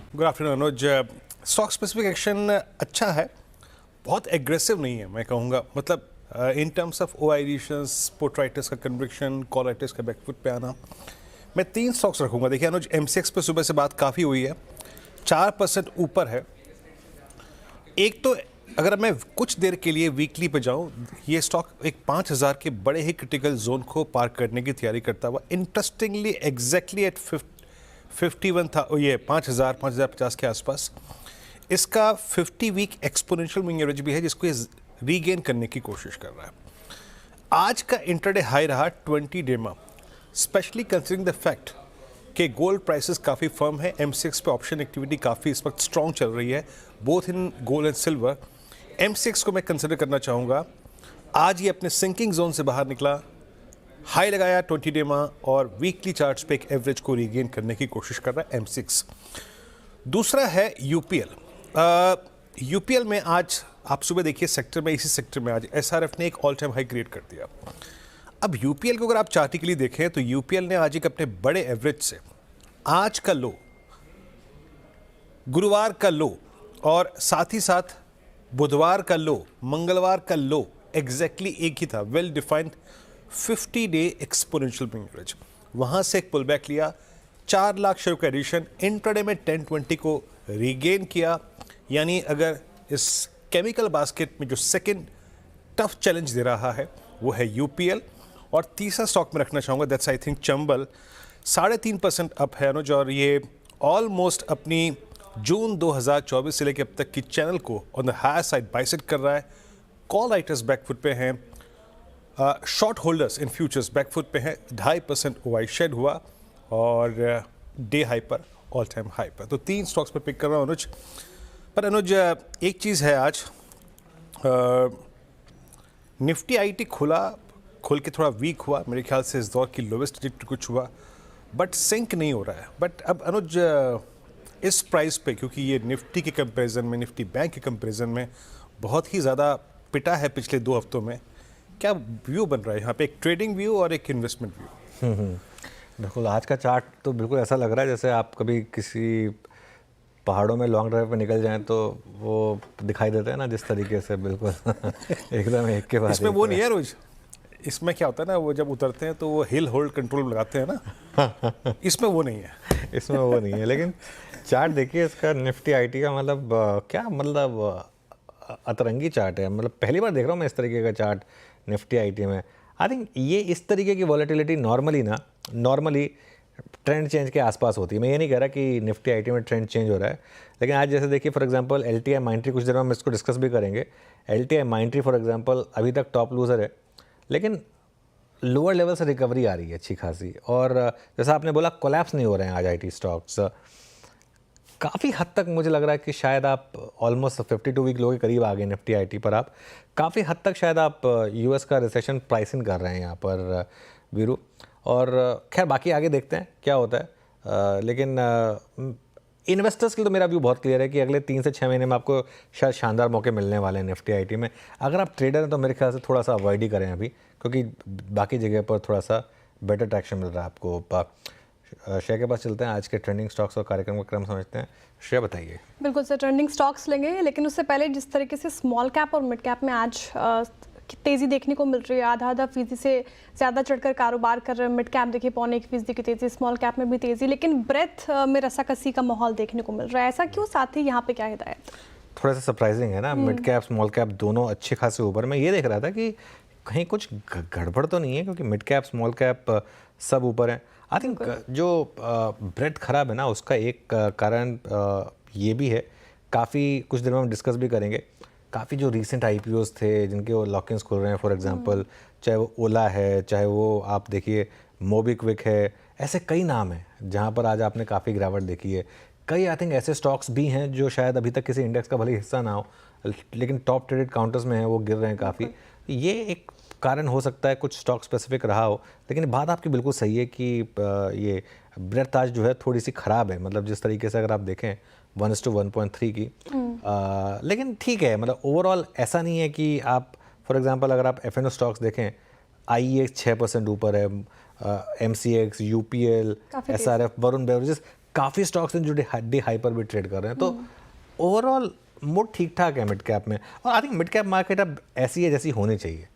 Good afternoon Anuj. Stock specific action अच्छा है, बहुत एग्रेसिव नहीं है मैं कहूँगा। मतलब in terms of oh additions, पोट्राइटिस का कन्विक्शन, कॉलाइटिस का बैकफुट पे आना, मैं 3 स्टॉक्स रखूँगा। देखिए अनुज, एमसीएक्स पे सुबह से बात काफ़ी हुई है, 4% ऊपर है। एक तो अगर मैं कुछ देर के लिए वीकली पे जाऊं, ये स्टॉक एक 5000 के बड़े ही क्रिटिकल जोन को पार करने की तैयारी करता हुआ इंटरेस्टिंगली एग्जैक्टली एट 51 था, ये 5050 के आसपास इसका 50 वीक एक्सपोनेंशियल मूविंग एवरेज भी है, जिसको ये रीगेन करने की कोशिश कर रहा है। आज का इंटरडे हाई रहा 20 डे में, स्पेशली कंसिडरिंग द फैक्ट कि गोल्ड प्राइसेस काफ़ी फर्म है। एमसीएक्स पे ऑप्शन एक्टिविटी काफ़ी इस वक्त स्ट्रॉन्ग चल रही है, both in gold and silver. MCX को मैं कंसिडर करना चाहूँगा। आज ये अपने सिंकिंग जोन से बाहर निकला, हाई लगाया 20 डे में और वीकली चार्ट्स पे एक एवरेज को रीगेन करने की कोशिश कर रहा है एमसीएक्स। दूसरा है यूपीएल। यूपीएल में आज आप सुबह देखिए सेक्टर में, इसी सेक्टर में आज एसआरएफ ने एक ऑल टाइम हाई क्रिएट कर दिया। अब यूपीएल को अगर आप चार्टिकली देखें तो यूपीएल ने आज एक अपने बड़े एवरेज से आज का लो, गुरुवार का लो और साथ ही साथ बुधवार का लो, मंगलवार का लो एग्जैक्टली एक ही था, well defined 50 day exponential moving average. वहां से एक पुल बैक लिया, 4 लाख शेयर का एडिशन, इंट्राडे में 1020 को रीगेन किया। यानी अगर इस केमिकल बास्केट में जो सेकंड टफ चैलेंज दे रहा है वो है यूपीएल। और तीसरा स्टॉक में रखना चाहूँगा, that's I think Chambal, 3.5% up है अनुज, और ये ऑलमोस्ट अपनी जून 2024 से लेकर अब तक की चैनल को on the higher side bisect कर रहा है। कॉल राइटर्स बैकफुट पे हैं, short holders in futures back foot पे हैं, 2.5% ओवाई शेड हुआ और डे हाई पर, ऑल टाइम हाई पर। तो 3 स्टॉक्स पे पिक कर रहा हूँ अनुज। पर अनुज एक चीज़ है, आज निफ्टी आईटी खोल के थोड़ा वीक हुआ, मेरे ख्याल से इस दौर की लोवेस्ट डिजिट कुछ हुआ, बट सिंक नहीं हो रहा है। बट अब अनुज इस प्राइस पे, क्योंकि ये निफ्टी के कंपैरिजन में, निफ्टी बैंक के कंपैरिजन में बहुत ही ज़्यादा पिटा है पिछले 2 हफ्तों में, क्या व्यू बन रहा है यहाँ पे, एक ट्रेडिंग व्यू और एक इन्वेस्टमेंट व्यू? बिल्कुल, आज का चार्ट तो बिल्कुल ऐसा लग रहा है जैसे आप कभी किसी पहाड़ों में लॉन्ग ड्राइव पे निकल जाएं तो वो दिखाई देता है ना, जिस तरीके से बिल्कुल एकदम एक के बाद इसमें वो नहीं है रोज, इसमें क्या होता है ना, वो जब उतरते हैं तो वो हिल होल्ड कंट्रोल लगाते हैं ना, इसमें वो नहीं है। इसमें वो नहीं है। लेकिन चार्ट देखिए इसका, निफ्टी आईटी का, मतलब क्या मतलब अतरंगी चार्ट है। मतलब पहली बार देख रहा हूँ मैं इस तरीके का चार्ट निफ्टी आईटी में। आई थिंक ये इस तरीके की वॉलेटिलिटी नॉर्मली ट्रेंड चेंज के आसपास होती है। मैं ये नहीं कह रहा कि निफ्टी आईटी में ट्रेंड चेंज हो रहा है, लेकिन आज जैसे देखिए फॉर एग्जांपल एलटीआई माइंट्री, कुछ देर में हम इसको डिस्कस भी करेंगे। एलटीआई माइंट्री फॉर एग्जांपल अभी तक टॉप लूजर है, लेकिन लोअर लेवल से रिकवरी आ रही है अच्छी खासी। और जैसा आपने बोला, कोलैप्स नहीं हो रहे हैं आज आईटी स्टॉक्स। काफ़ी हद तक मुझे लग रहा है कि शायद आप ऑलमोस्ट 52 वीक लो के करीब आ गए निफ्टी आईटी पर। आप काफ़ी हद तक शायद आप यूएस का रिसेशन प्राइसिंग कर रहे हैं यहाँ पर वीरू। और खैर बाकी आगे देखते हैं क्या होता है। लेकिन इन्वेस्टर्स के लिए तो मेरा व्यू बहुत क्लियर है कि अगले 3 से 6 महीने में आपको शायद शानदार मौके मिलने वाले हैं निफ्टी आईटी में। अगर आप ट्रेडर हैं तो मेरे ख्याल से थोड़ा सा अवॉइड ही करें अभी, क्योंकि बाकी जगह पर थोड़ा सा बेटर ट्रैक्शन मिल रहा है आपको। श्रेया के पास चलते हैं, आज के ट्रेंडिंग स्टॉक्स और कार्यक्रम का क्रम समझते हैं। श्रेया बताइए। बिल्कुल सर, ट्रेंडिंग स्टॉक्स लेंगे, लेकिन उससे पहले जिस तरीके से स्मॉल कैप और मिड कैप में आज तेज़ी देखने को मिल रही है, आधा फीसदी से ज़्यादा चढ़कर कारोबार कर रहे हैं। मिड कैप देखिए 1.25% की तेज़ी, स्मॉल कैप में भी तेज़ी, लेकिन ब्रेथ में रस्साकसी का माहौल देखने को मिल रहा है। ऐसा क्यों? साथ ही यहाँ पे क्या हिदायत? थोड़ा सा सरप्राइजिंग है ना, मिड कैप स्मॉल कैप दोनों अच्छे खासे ऊपर। मैं ये देख रहा था कि कहीं कुछ गड़बड़ तो नहीं है, क्योंकि मिड कैप स्मॉल कैप सब ऊपर हैं। आई थिंक जो ब्रेथ खराब है ना, उसका एक कारण ये भी है, काफ़ी कुछ देर में हम डिस्कस भी करेंगे। काफ़ी जो रीसेंट आईपीओस थे जिनके वो लॉक-इन्स खुल रहे हैं, फॉर एग्जांपल चाहे वो ओला है, चाहे वो आप देखिए मोबिक्विक है, ऐसे कई नाम हैं जहाँ पर आज आपने काफ़ी गिरावट देखी है। कई आई थिंक ऐसे स्टॉक्स भी हैं जो शायद अभी तक किसी इंडेक्स का भले हिस्सा ना हो, लेकिन टॉप ट्रेडेड काउंटर्स में हैं, वो गिर रहे हैं काफ़ी। ये एक कारण हो सकता है, कुछ स्टॉक स्पेसिफिक रहा हो। लेकिन बात आपकी बिल्कुल सही है कि ये ब्रेथ आज जो है थोड़ी सी ख़राब है। मतलब जिस तरीके से अगर आप देखें 1:1.3 की, लेकिन ठीक है। मतलब ओवरऑल ऐसा नहीं है कि आप फॉर एग्जांपल अगर आप एफएनओ स्टॉक्स देखें, आईईएक्स 6% ऊपर है, MCX, UPL, SRF, Varun beverages काफ़ी स्टॉक्स हैं जो डी हाइपर भी ट्रेड कर रहे हैं, तो ओवरऑल मूड ठीक ठाक है मिड कैप में। और I think mid cap market अब ऐसी है जैसी होनी चाहिए।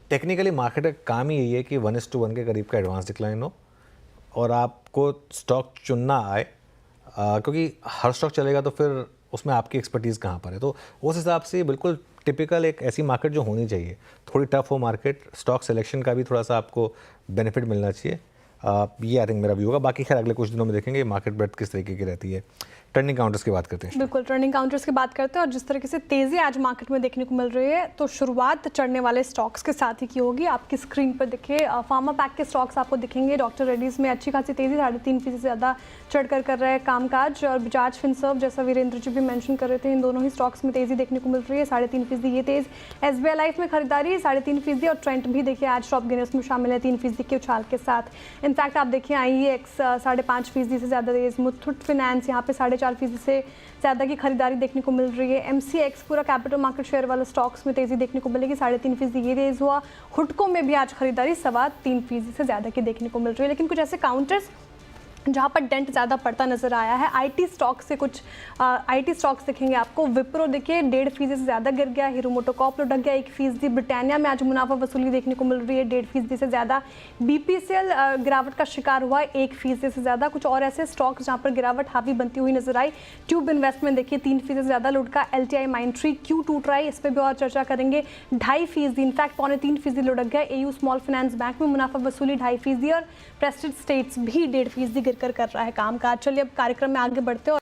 टेक्निकली मार्केट का काम ही यही है कि 1:1 के करीब का एडवांस डिक्लाइन हो और आपको स्टॉक चुनना आए, क्योंकि हर स्टॉक चलेगा तो फिर उसमें आपकी एक्सपर्टीज़ कहाँ पर है। तो उस हिसाब से बिल्कुल टिपिकल एक ऐसी मार्केट जो होनी चाहिए। थोड़ी टफ हो मार्केट, स्टॉक सिलेक्शन का भी थोड़ा सा आपको बेनिफिट मिलना चाहिए। ये आई थिंक मेरा व्यू होगा। बाकी खैर अगले कुछ दिनों में देखेंगे मार्केट ब्रेथ किस तरीके की रहती है। टर्निंग काउंटर्स की बात करते हैं। बिल्कुल, टर्निंग काउंटर्स की बात करते हैं और जिस तरीके से तेज़ी आज मार्केट में देखने को मिल रही है, तो शुरुआत चढ़ने वाले स्टॉक्स के साथ ही की होगी। आपकी स्क्रीन पर देखिए फार्मा पैक के स्टॉक्स आपको दिखेंगे। डॉक्टर रेड्डीज़ में अच्छी खासी तेज़ी 3.5% से ज़्यादा चढ़कर कर रहे हैं कामकाज। और बजाज फिनसर्व, जैसा वीरेंद्र जी भी मेंशन कर रहे थे, इन दोनों ही स्टॉक्स में तेज़ी देखने को मिल रही है। 3.5% ये तेज़। SBI लाइफ में खरीदारी 3.5% और ट्रेंड भी देखिए आज टॉप गेनर्स में शामिल है 3% के उछाल के साथ। इनफैक्ट आप देखिए IEX 5.5% से ज़्यादा तेज़। मुथूट फिनेंस यहाँ पे 4.5% से ज़्यादा की खरीदारी देखने को मिल रही है। MCX पूरा कैपिटल मार्केट शेयर वाले स्टॉक्स में तेज़ी देखने को मिलेगी। 3.5% ये तेज़ हुआ। हुडको में भी आज खरीदारी 3.25% से ज़्यादा की देखने को मिल रही है। लेकिन कुछ ऐसे काउंटर्स जहाँ पर डेंट ज़्यादा पड़ता नजर आया है, IT स्टॉक से कुछ IT स्टॉक्स दिखेंगे आपको। विप्रो देखिए 1.5% से ज़्यादा गिर गया। हीरो मोटोकॉर्प लुढ़क गया 1%। ब्रिटानिया में आज मुनाफा वसूली देखने को मिल रही है 1.5% से ज़्यादा। BPCL गिरावट का शिकार हुआ 1% से ज़्यादा। कुछ और ऐसे स्टॉक्स जहाँ पर गिरावट हावी बनती हुई नजर आई। ट्यूब इन्वेस्टमेंट देखिए 3% से ज़्यादा लुढ़का। LTI माइंट्री Q2 ट्राई, इस पर भी और चर्चा करेंगे। 2.5%, इनफैक्ट 3.25% लुढ़क गया। AU स्मॉल फाइनेंस बैंक में मुनाफा वसूली 2.5%। और प्रेस्टीज स्टेट्स भी 1.5% गिरकर कर रहा है कामकाज। चलिए अब कार्यक्रम में आगे बढ़ते हैं।